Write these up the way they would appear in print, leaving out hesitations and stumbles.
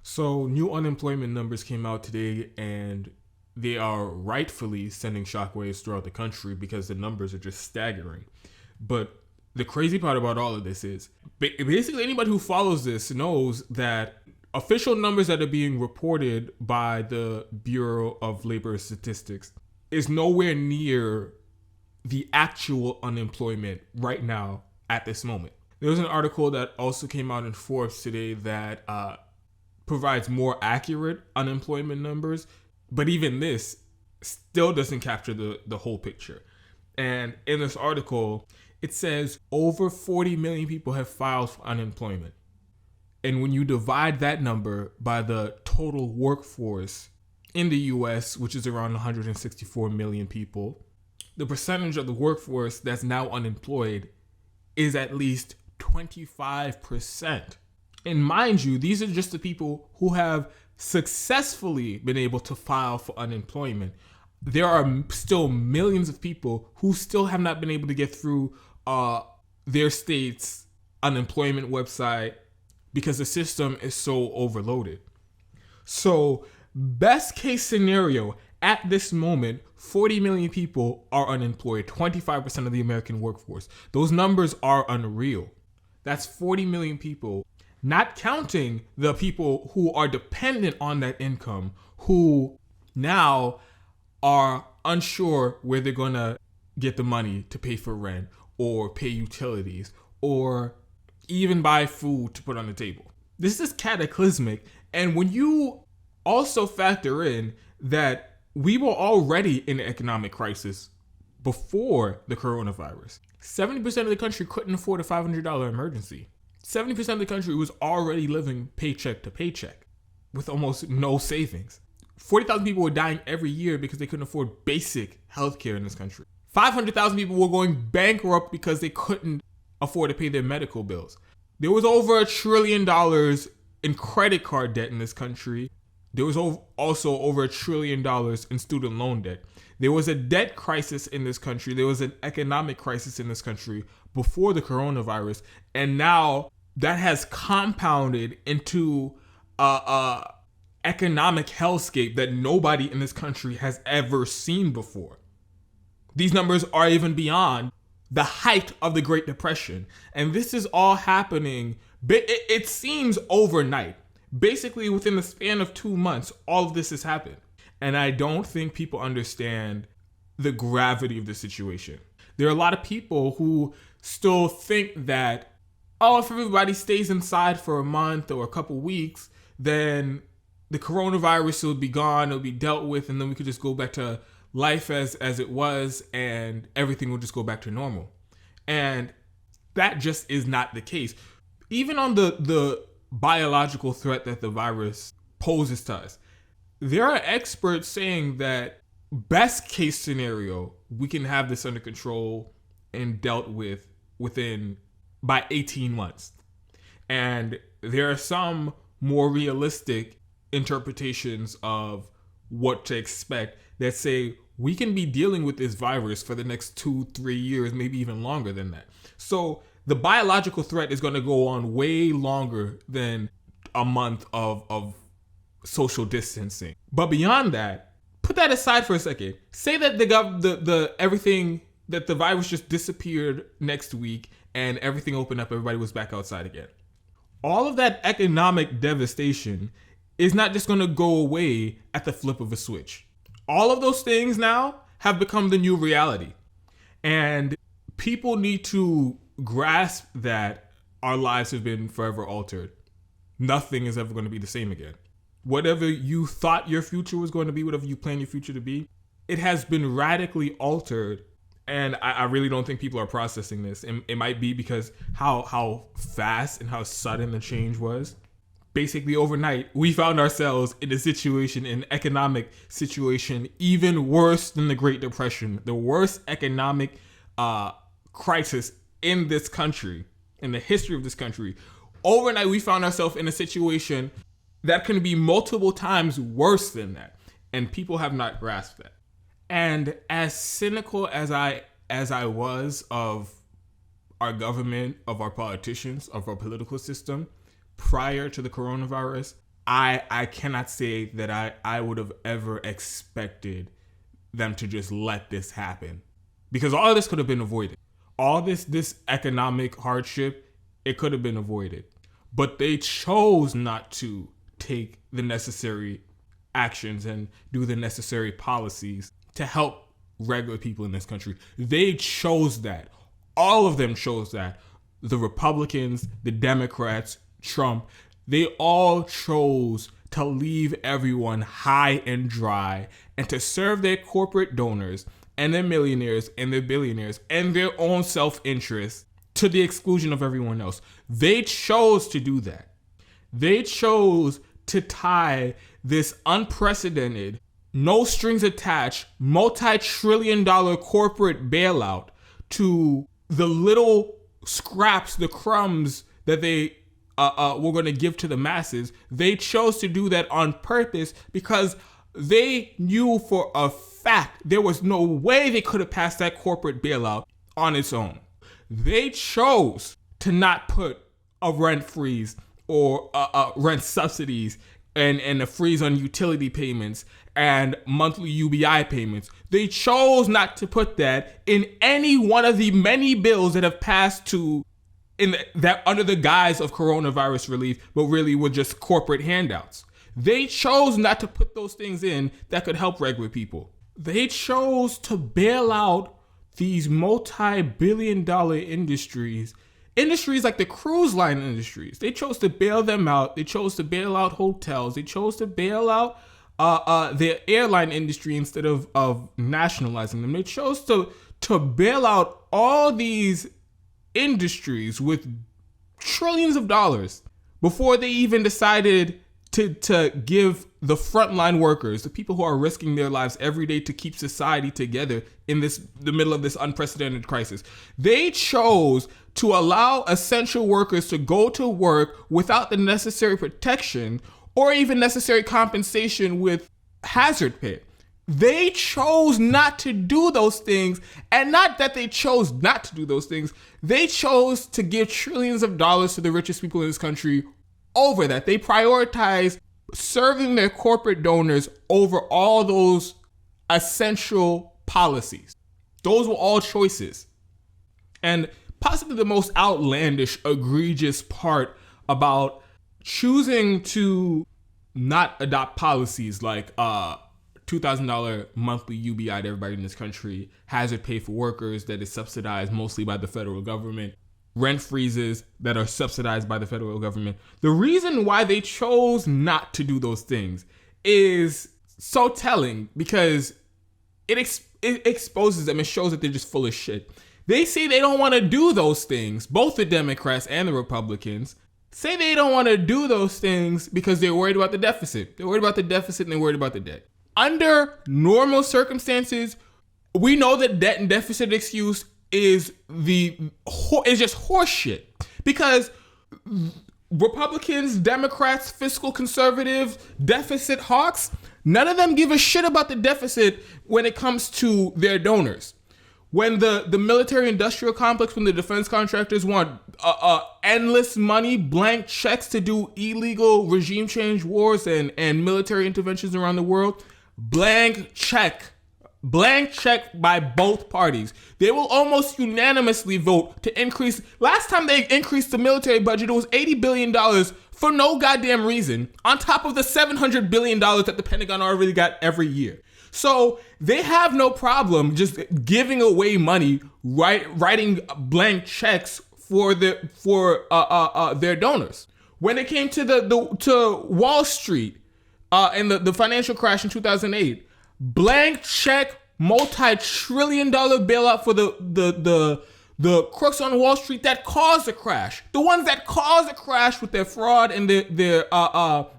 So, new unemployment numbers came out today, and they are rightfully sending shockwaves throughout the country because the numbers are just staggering. But the crazy part about all of this is basically anybody who follows this knows that official numbers that are being reported by the Bureau of Labor Statistics is nowhere near the actual unemployment right now at this moment. There was an article that also came out in Forbes today that provides more accurate unemployment numbers, but even this still doesn't capture the whole picture. And in this article, it says over 40 million people have filed for unemployment. And when you divide that number by the total workforce in the US, which is around 164 million people, the percentage of the workforce that's now unemployed is at least 25%. And mind you, these are just the people who have successfully been able to file for unemployment. There are still millions of people who still have not been able to get through their state's unemployment website because the system is so overloaded. So, best case scenario, at this moment, 40 million people are unemployed, 25% of the American workforce. Those numbers are unreal. That's 40 million people, not counting the people who are dependent on that income, who now are unsure where they're going to get the money to pay for rent or pay utilities or even buy food to put on the table. This is cataclysmic. And when you also factor in that we were already in an economic crisis before the coronavirus, 70% of the country couldn't afford a $500 emergency. 70% of the country was already living paycheck to paycheck with almost no savings. 40,000 people were dying every year because they couldn't afford basic healthcare in this country. 500,000 people were going bankrupt because they couldn't afford to pay their medical bills. There was over $1 trillion in credit card debt in this country. There was also over $1 trillion in student loan debt. There was a debt crisis in this country. There was an economic crisis in this country before the coronavirus. And now that has compounded into a economic hellscape that nobody in this country has ever seen before. These numbers are even beyond the height of the Great Depression. And this is all happening, it seems overnight. Basically, within the span of 2 months, all of this has happened. And I don't think people understand the gravity of the situation. There are a lot of people who still think that, if everybody stays inside for a month or a couple weeks, then the coronavirus will be gone, it'll be dealt with, and then we could just go back to life as it was, and everything will just go back to normal. And that just is not the case. Even on the biological threat that the virus poses to us, there are experts saying that best case scenario, we can have this under control and dealt with by 18 months. And there are some more realistic interpretations of what to expect that say we can be dealing with this virus for the next 2-3 years, maybe even longer than that. So the biological threat is going to go on way longer than a month of social distancing. But beyond that, put that aside for a second. Say that the everything, that the virus just disappeared next week and everything opened up, everybody was back outside again. All of that economic devastation is not just going to go away at the flip of a switch. All of those things now have become the new reality. And people need to grasp that our lives have been forever altered. Nothing is ever going to be the same again. Whatever you thought your future was going to be, whatever you plan your future to be, it has been radically altered. And I really don't think people are processing this. And it might be because how fast and how sudden the change was. Basically overnight, we found ourselves in a situation, an economic situation, even worse than the Great Depression, the worst economic crisis in this country, in the history of this country. Overnight, we found ourselves in a situation that can be multiple times worse than that. And people have not grasped that. And as cynical as I was of our government, of our politicians, of our political system prior to the coronavirus, I cannot say that I would have ever expected them to just let this happen, because all of this could have been avoided. All this economic hardship, it could have been avoided, but they chose not to take the necessary actions and do the necessary policies to help regular people in this country. They chose that. All of them chose that. The Republicans, the Democrats, Trump, they all chose to leave everyone high and dry and to serve their corporate donors and their millionaires and their billionaires and their own self-interest to the exclusion of everyone else. They chose to do that. They chose to tie this unprecedented, no strings attached, multi-trillion-dollar corporate bailout to the little scraps, the crumbs that they were going to give to the masses. They chose to do that on purpose because they knew for a fact there was no way they could have passed that corporate bailout on its own. They chose to not put a rent freeze or rent subsidies and a freeze on utility payments and monthly UBI payments. They chose not to put that in any one of the many bills that have passed that under the guise of coronavirus relief, but really were just corporate handouts. They chose not to put those things in that could help regular people. They chose to bail out these multi-billion-dollar industries like the cruise line industries. They chose to bail them out. They chose to bail out hotels. They chose to bail out the airline industry instead of nationalizing them. They chose to bail out all these industries with trillions of dollars before they even decided to give the frontline workers, the people who are risking their lives every day to keep society together in the middle of this unprecedented crisis. They chose to allow essential workers to go to work without the necessary protection or even necessary compensation with hazard pay. They chose not to do those things, and not that they chose not to do those things. They chose to give trillions of dollars to the richest people in this country over that. They prioritized serving their corporate donors over all those essential policies. Those were all choices. And possibly the most outlandish, egregious part about choosing to not adopt policies like $2,000 monthly UBI to everybody in this country, hazard pay for workers that is subsidized mostly by the federal government, rent freezes that are subsidized by the federal government. The reason why they chose not to do those things is so telling, because it exposes them. It shows that they're just full of shit. They say they don't want to do those things. Both the Democrats and the Republicans say they don't want to do those things because they're worried about the deficit. They're worried about the deficit and they're worried about the debt. Under normal circumstances, we know that debt and deficit excuse is just horseshit, because Republicans, Democrats, fiscal conservatives, deficit hawks, none of them give a shit about the deficit when it comes to their donors. When the military industrial complex, when the defense contractors want endless money, blank checks to do illegal regime change wars and military interventions around the world, blank check by both parties. They will almost unanimously vote to increase. Last time they increased the military budget, it was $80 billion for no goddamn reason, on top of the $700 billion that the Pentagon already got every year. So they have no problem just giving away money, writing blank checks for their donors. When it came to Wall Street and the financial crash in 2008, blank check, multi-trillion-dollar bailout for the crooks on Wall Street that caused the crash. The ones that caused the crash with their fraud and their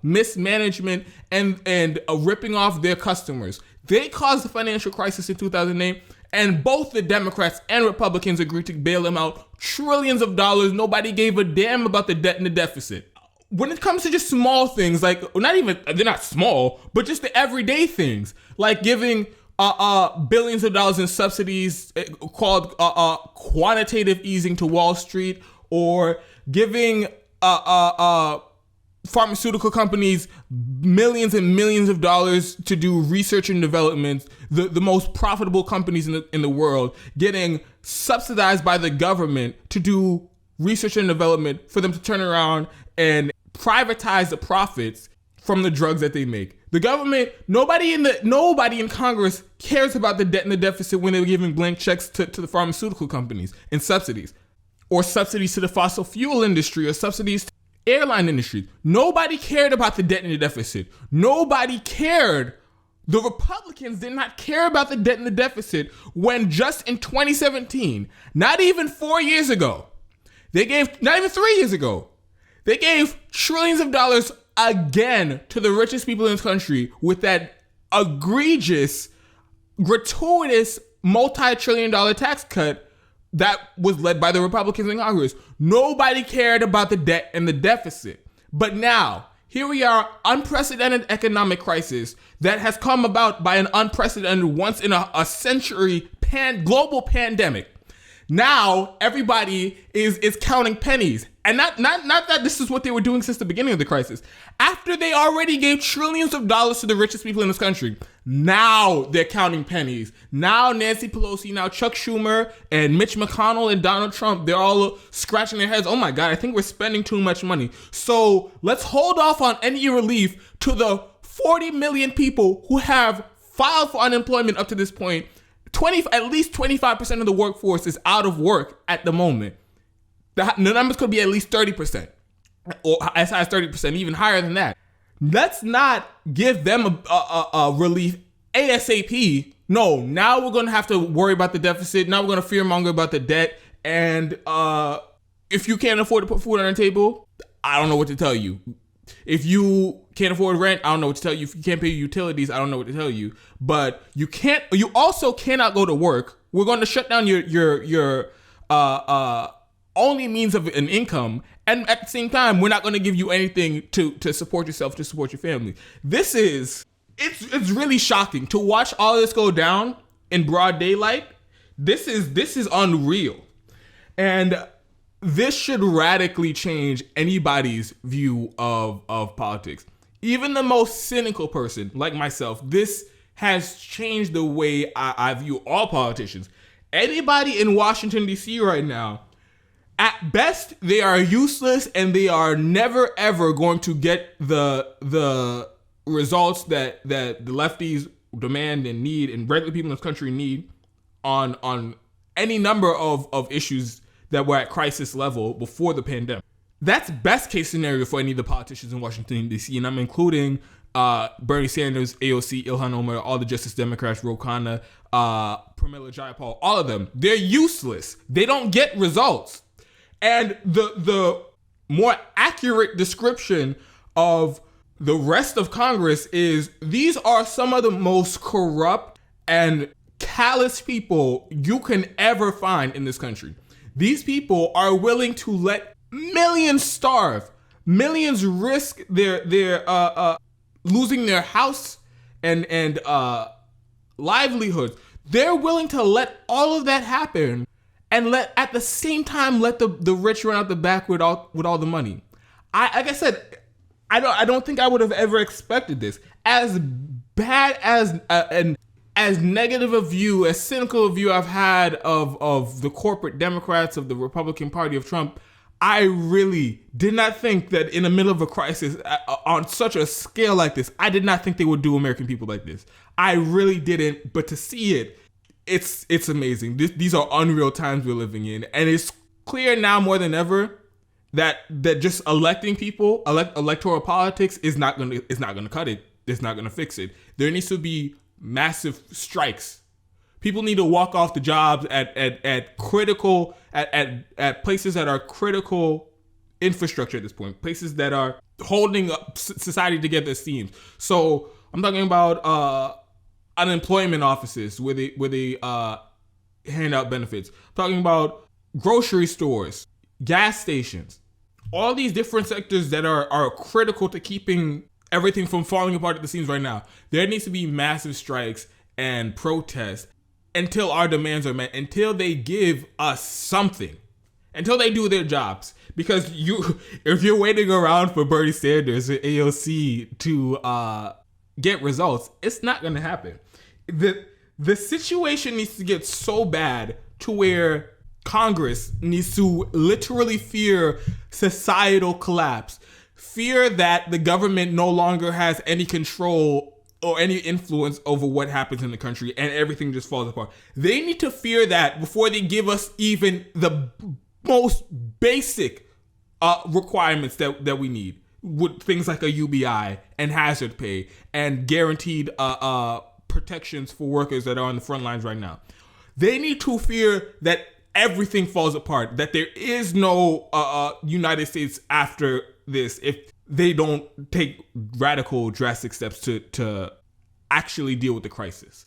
mismanagement and ripping off their customers. They caused the financial crisis in 2008, and both the Democrats and Republicans agreed to bail them out trillions of dollars. Nobody gave a damn about the debt and the deficit. When it comes to just small things, like they're not small, but just the everyday things, like giving billions of dollars in subsidies called quantitative easing to Wall Street, or giving pharmaceutical companies millions and millions of dollars to do research and development, the most profitable companies in the world getting subsidized by the government to do research and development for them to turn around and privatize the profits from the drugs that they make. The government, nobody in Congress cares about the debt and the deficit when they're giving blank checks to the pharmaceutical companies and subsidies, or subsidies to the fossil fuel industry, or subsidies to airline industries. Nobody cared about the debt and the deficit. Nobody cared. The Republicans did not care about the debt and the deficit when just in 2017, not even 4 years ago, not even 3 years ago, they gave trillions of dollars again to the richest people in this country with that egregious, gratuitous, multi-trillion-dollar tax cut that was led by the Republicans in Congress. Nobody cared about the debt and the deficit. But now, here we are, unprecedented economic crisis that has come about by an unprecedented, once in a century global pandemic. Now everybody is counting pennies. And not that this is what they were doing since the beginning of the crisis. After they already gave trillions of dollars to the richest people in this country, now they're counting pennies. Now Nancy Pelosi, now Chuck Schumer, and Mitch McConnell and Donald Trump, they're all scratching their heads. Oh my God, I think we're spending too much money. So let's hold off on any relief to the 40 million people who have filed for unemployment up to this point. At least 25% of the workforce is out of work at the moment. The numbers could be at least 30%, or as high as 30%, even higher than that. Let's not give them a relief ASAP. No, now we're going to have to worry about the deficit. Now we're going to fearmonger about the debt. And if you can't afford to put food on the table, I don't know what to tell you. If you can't afford rent, I don't know what to tell you. If you can't pay your utilities, I don't know what to tell you. But you also cannot go to work. We're going to shut down your only means of an income. And at the same time, we're not going to give you anything to support yourself, to support your family. It's really shocking to watch all this go down in broad daylight. This is unreal. And this should radically change anybody's view of politics. Even the most cynical person like myself, this has changed the way I view all politicians. Anybody in Washington, D.C. right now, at best, they are useless and they are never, ever going to get the results that the lefties demand and need and regular people in this country need on any number of issues that were at crisis level before the pandemic. That's best case scenario for any of the politicians in Washington, D.C., and I'm including Bernie Sanders, AOC, Ilhan Omar, all the Justice Democrats, Ro Khanna, Pramila Jayapal, all of them. They're useless. They don't get results. And the more accurate description of the rest of Congress is these are some of the most corrupt and callous people you can ever find in this country. These people are willing to let millions starve, millions risk their losing their house and livelihoods. They're willing to let all of that happen and at the same time let the rich run out the back with all the money. Like I said, I don't think I would have ever expected this. As bad as negative a view, as cynical a view I've had of the corporate Democrats, of the Republican Party, of Trump, I really did not think that in the middle of a crisis on such a scale like this, I did not think they would do American people like this. I really didn't, but to see it, it's amazing. These are unreal times we're living in, and it's clear now more than ever that just electing people, electoral politics is not gonna cut it. It's not gonna fix it. There needs to be massive strikes. People need to walk off the jobs at critical at places that are critical infrastructure at this point, places that are holding up society together, it seems. So I'm talking about unemployment offices where they hand out benefits. I'm talking about grocery stores, gas stations, all these different sectors that are critical to keeping everything from falling apart at the seams right now. There needs to be massive strikes and protests until our demands are met, until they give us something, until they do their jobs. Because if you're waiting around for Bernie Sanders or AOC to get results, it's not going to happen. The situation needs to get so bad to where Congress needs to literally fear societal collapse, fear that the government no longer has any control or any influence over what happens in the country and everything just falls apart. They need to fear that before they give us even the most basic requirements that we need, with things like a UBI and hazard pay and guaranteed protections for workers that are on the front lines right now. They need to fear that everything falls apart, that there is no United States after this if they don't take radical, drastic steps to actually deal with the crisis.